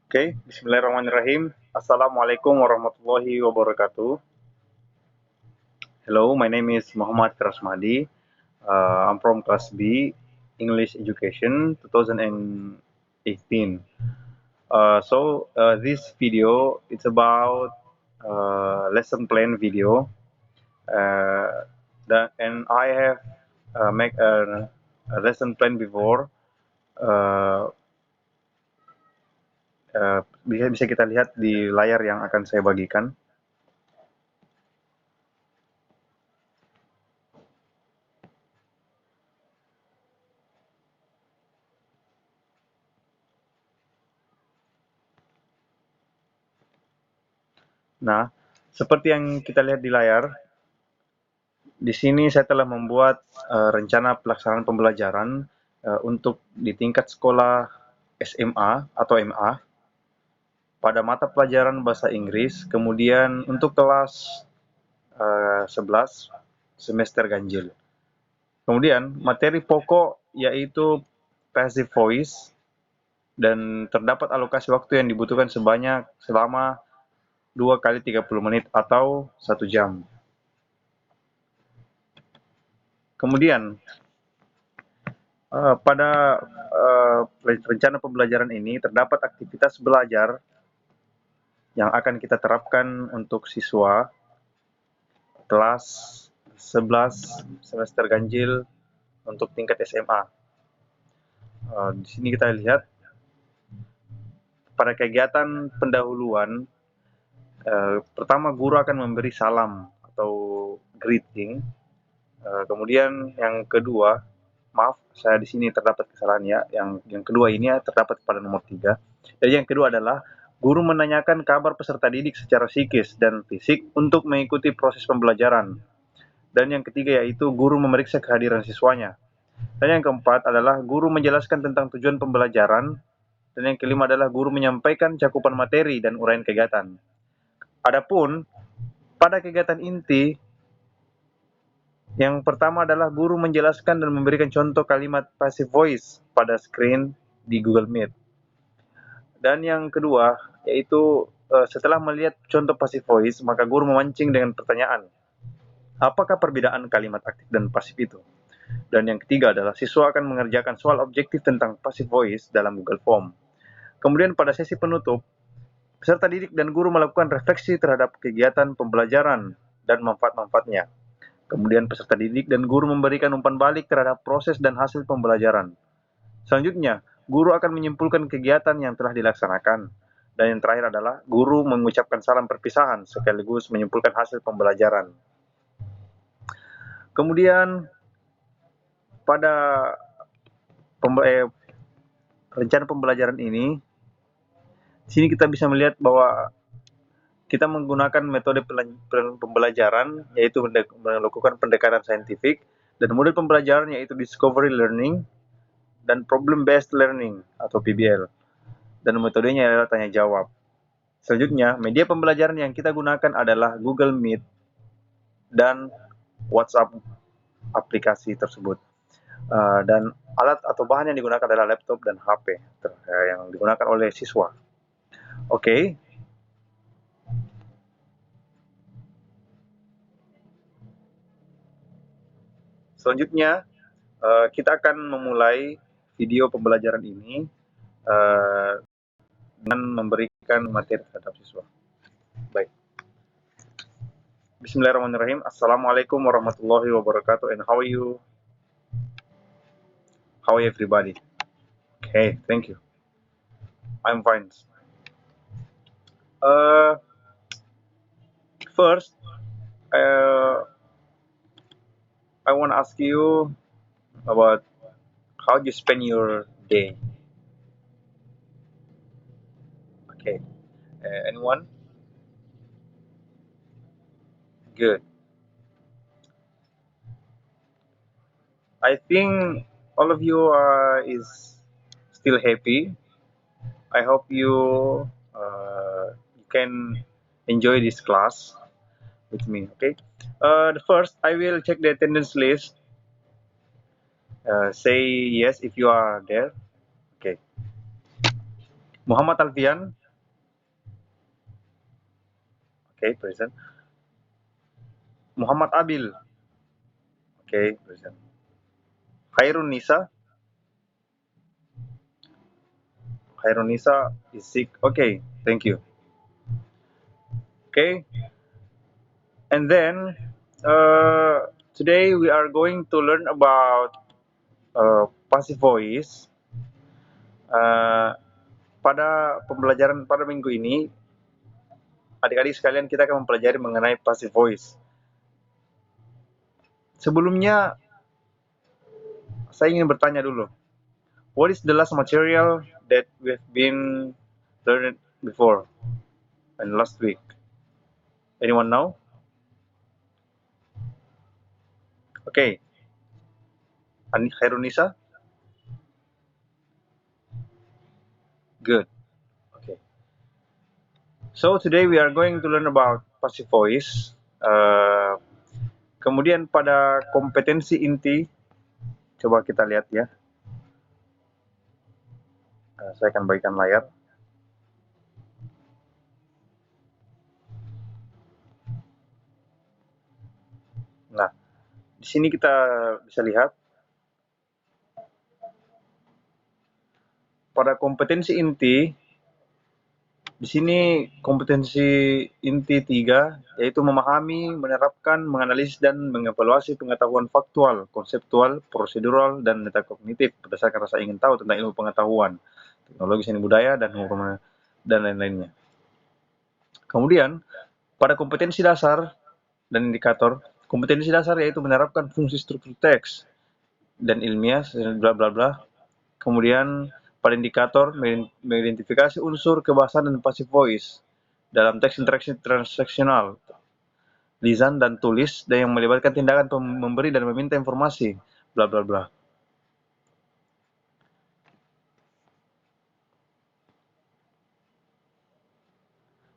Okay, Bismillahirrahmanirrahim. Assalamualaikum warahmatullahi wabarakatuh. Hello, my name is Muhammad Firasmadi. I'm from class B, English Education 2018. This video it's about lesson plan video. And I have make a lesson plan before. Uh, bisa bisa kita lihat di layar yang akan saya bagikan. Nah, seperti yang kita lihat di layar, di sini saya telah membuat rencana pelaksanaan pembelajaran untuk di tingkat sekolah SMA atau MA pada mata pelajaran bahasa Inggris, kemudian untuk kelas 11 semester ganjil. Kemudian materi pokok yaitu passive voice dan terdapat alokasi waktu yang dibutuhkan selama 2 kali 30 menit atau 1 jam. Kemudian pada rencana pembelajaran ini terdapat aktivitas belajar yang akan kita terapkan untuk siswa kelas 11 semester ganjil untuk tingkat SMA. Di sini kita lihat pada kegiatan pendahuluan, pertama guru akan memberi salam atau greeting. Kemudian yang kedua, maaf, saya di sini terdapat kesalahan ya. Yang kedua ini terdapat pada nomor 3. Jadi yang kedua adalah guru menanyakan kabar peserta didik secara psikis dan fisik untuk mengikuti proses pembelajaran. Dan yang ketiga yaitu guru memeriksa kehadiran siswanya. Dan yang keempat adalah guru menjelaskan tentang tujuan pembelajaran. Dan yang kelima adalah guru menyampaikan cakupan materi dan uraian kegiatan. Adapun pada kegiatan inti, yang pertama adalah guru menjelaskan dan memberikan contoh kalimat passive voice pada screen di Google Meet. Dan yang kedua, yaitu setelah melihat contoh passive voice, maka guru memancing dengan pertanyaan, apakah perbedaan kalimat aktif dan pasif itu? Dan yang ketiga adalah siswa akan mengerjakan soal objektif tentang passive voice dalam Google Form. Kemudian pada sesi penutup, peserta didik dan guru melakukan refleksi terhadap kegiatan pembelajaran dan manfaat-manfaatnya. Kemudian peserta didik dan guru memberikan umpan balik terhadap proses dan hasil pembelajaran. Selanjutnya, guru akan menyimpulkan kegiatan yang telah dilaksanakan. Dan yang terakhir adalah guru mengucapkan salam perpisahan sekaligus menyimpulkan hasil pembelajaran. Kemudian pada rencana pembelajaran ini, di sini kita bisa melihat bahwa kita menggunakan metode pembelajaran yaitu melakukan pendekatan saintifik, dan model pembelajaran yaitu discovery learning dan problem based learning atau PBL, dan metodenya adalah tanya jawab. Selanjutnya, media pembelajaran yang kita gunakan adalah Google Meet dan WhatsApp aplikasi tersebut. Dan alat atau bahan yang digunakan adalah laptop dan HP yang digunakan oleh siswa. Oke. Selanjutnya, kita akan memulai video pembelajaran ini dengan memberikan materi terhadap siswa. Baik. Bismillahirrahmanirrahim. Assalamualaikum warahmatullahi wabarakatuh. And how are you? How are everybody? Okay, thank you. I'm fine. First, I want to ask you about how you spend your day. Okay. Anyone? Good. I think all of you is still happy. I hope you can enjoy this class with me. Okay. First, I will check the attendance list. Say yes if you are there. Okay. Muhammad Alfian. Okay, present. Muhammad Abil. Okay, present. Khairun Nisa. Khairun Nisa is sick. Okay, thank you. Okay, and then today we are going to learn about passive voice. Uh, pada pembelajaran pada minggu ini, adik-adik sekalian kita akan mempelajari mengenai passive voice. Sebelumnya, saya ingin bertanya dulu. What is the last material that we've been learned before and last week? Anyone know? Okay. Khairunisa? Good. Okay. So today we are going to learn about passive voice. Kemudian pada kompetensi inti, coba kita lihat ya. Saya akan bagikan layar. Nah, di sini kita bisa lihat pada kompetensi inti. Di sini kompetensi inti 3 yaitu memahami, menerapkan, menganalisis dan mengevaluasi pengetahuan faktual, konseptual, prosedural dan metakognitif berdasarkan rasa ingin tahu tentang ilmu pengetahuan, teknologi, seni budaya dan hukum dan lain-lainnya. Kemudian pada kompetensi dasar dan indikator, kompetensi dasar yaitu menerapkan fungsi struktur teks dan ilmiah bla bla bla. Kemudian pada indikator mengidentifikasi unsur kebahasaan dan passive voice dalam teks interaksi transaksional, lisan dan tulis dan yang melibatkan tindakan memberi dan meminta informasi, bla bla bla.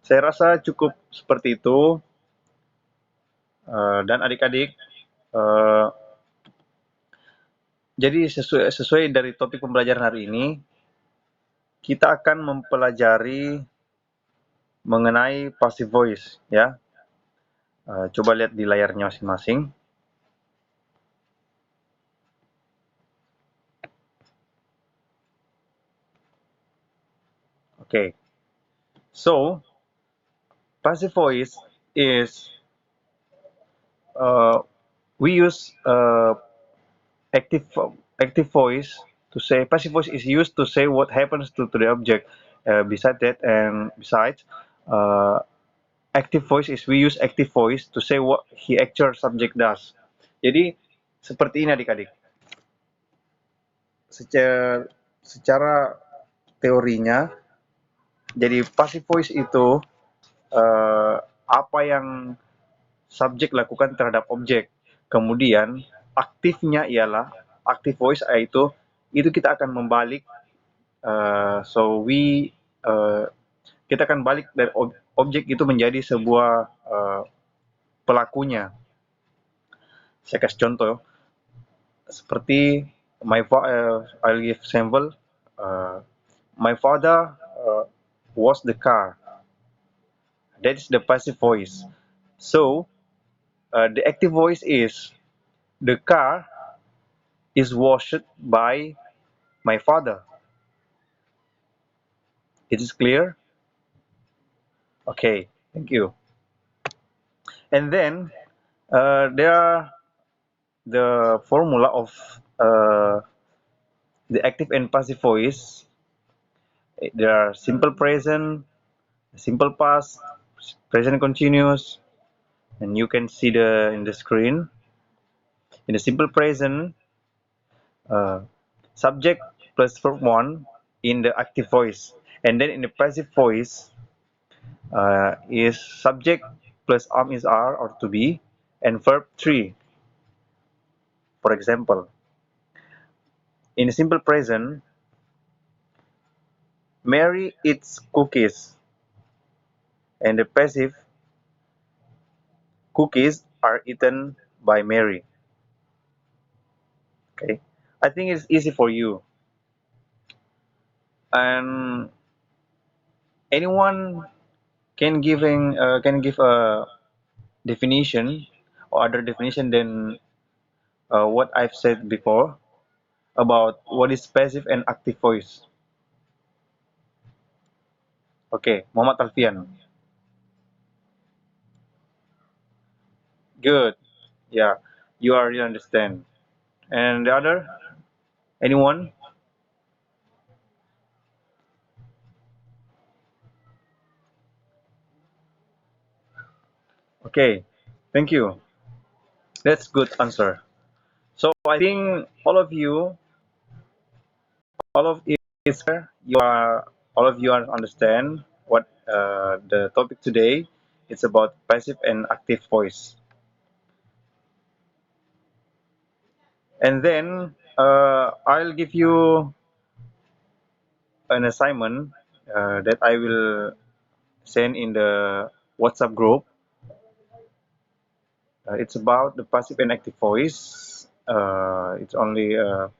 Saya rasa cukup seperti itu. Dan adik-adik, jadi sesuai dari topik pembelajaran hari ini, kita akan mempelajari mengenai passive voice, ya. Coba lihat di layarnya masing-masing. Okay, so passive voice is we use active voice to say. Passive voice is used to say what happens to the object. Besides, active voice is we use active voice to say what the actual subject does. Jadi seperti ini adik-adik. Secara teorinya, jadi passive voice itu apa yang subjek lakukan terhadap objek. Kemudian aktifnya ialah active voice, yaitu itu kita akan membalik. Kita akan balik dari objek itu menjadi sebuah pelakunya. Saya kasih contoh seperti I'll give example. My father was the car. That is the passive voice. So the active voice is the car is washed by my father. It is clear? Okay, thank you. And then there are the formula of the active and passive voice. There are simple present, simple past, present continuous, and you can see in the screen. In the simple present, subject plus verb 1 in the active voice, and then in the passive voice is subject plus is are or to be, and verb 3. For example, in the simple present, Mary eats cookies, and the passive, cookies are eaten by Mary. Okay, I think it's easy for you. And anyone can give a definition or other definition than what I've said before about what is passive and active voice? Okay, Muhammad Alfian. Good. Yeah, you already understand. And the other? Anyone? Okay, thank you. That's good answer. So I think all of you is all of you are understand what the topic today. It's about passive and active voice. And then I'll give you an assignment that I will send in the WhatsApp group. It's about the passive and active voice. It's only a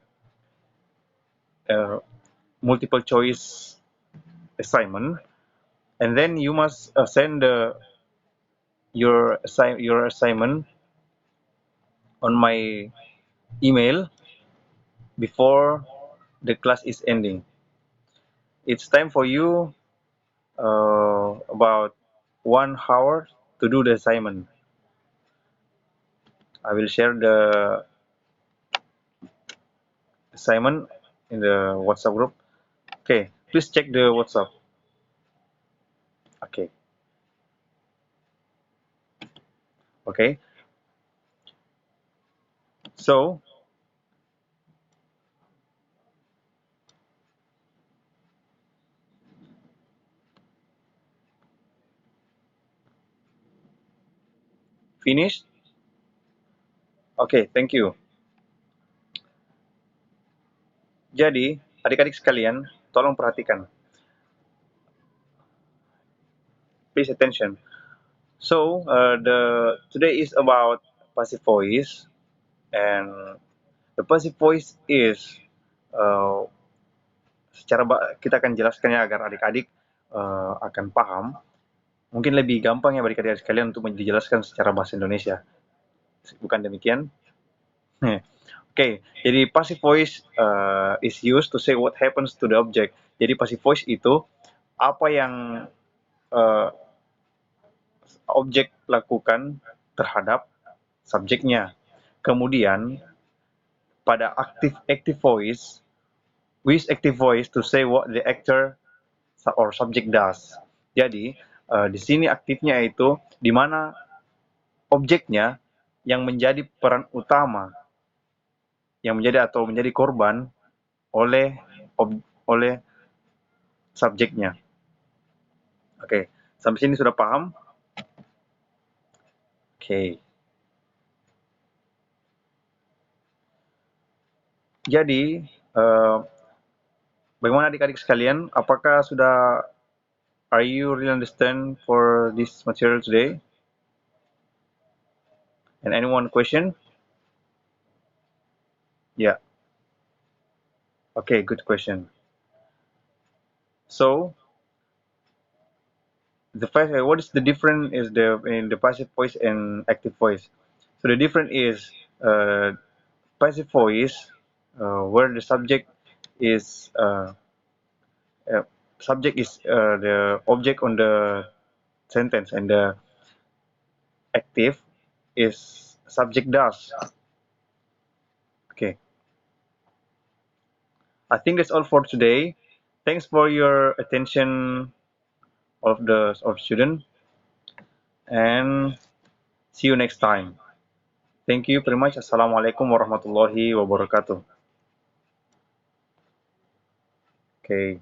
multiple choice assignment, and then you must send your assignment on my email before the class is ending. It's time for you about 1 hour to do the assignment. I will share the assignment in the WhatsApp group. Okay, please check the WhatsApp. Okay, okay. So finish. Okay, thank you. Jadi adik-adik sekalian, tolong perhatikan. Please attention. So the today is about passive voice, and the passive voice is uh, kita akan jelaskannya agar adik-adik akan paham. Mungkin lebih gampang ya bagi adik-adik sekalian untuk dijelaskan secara bahasa Indonesia. Bukan demikian? Oke, jadi passive voice is used to say what happens to the object. Jadi passive voice itu apa yang uh, objek lakukan terhadap subjeknya. Kemudian pada active voice, we use active voice to say what the actor or subject does. Jadi di sini aktifnya itu di mana objeknya yang menjadi peran utama, yang menjadi atau menjadi korban oleh oleh subjeknya. Oke, sampai sini sudah paham? Oke. Jadi bagaimana adik-adik sekalian? Apakah sudah are you really understand for this material today? And anyone question? Yeah. Okay, good question. So what is the difference is in the passive voice and active voice. So the difference is passive voice where the uh, subject is the object on the sentence, and the active is subject does. Okay, I think that's all for today. Thanks for your attention of student, and see you next time. Thank you very much. Assalamualaikum warahmatullahi wabarakatuh. Okay.